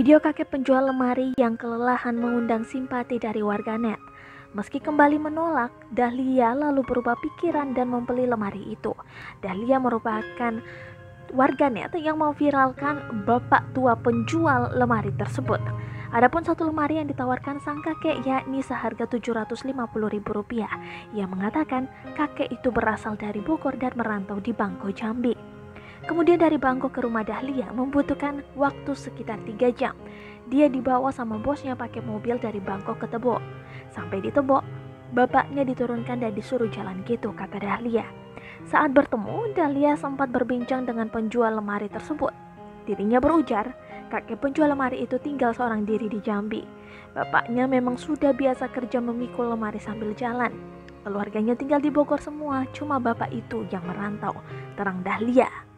Video kakek penjual lemari yang kelelahan mengundang simpati dari warganet. Meski kembali menolak, Dahlia lalu berubah pikiran dan membeli lemari itu. Dahlia merupakan warganet yang memviralkan bapak tua penjual lemari tersebut. Adapun satu lemari yang ditawarkan sang kakek yakni seharga Rp750.000. Ia mengatakan kakek itu berasal dari Bogor dan merantau di Bangko, Jambi. Kemudian dari Bangko ke rumah Dahlia membutuhkan waktu sekitar 3 jam. Dia dibawa sama bosnya pakai mobil dari Bangko ke Tebo. Sampai di Tebo, bapaknya diturunkan dan disuruh jalan gitu, kata Dahlia. Saat bertemu, Dahlia sempat berbincang dengan penjual lemari tersebut. Dirinya berujar, kakek penjual lemari itu tinggal seorang diri di Jambi. Bapaknya memang sudah biasa kerja memikul lemari sambil jalan. Keluarganya tinggal di Bogor semua, cuma bapak itu yang merantau, terang Dahlia.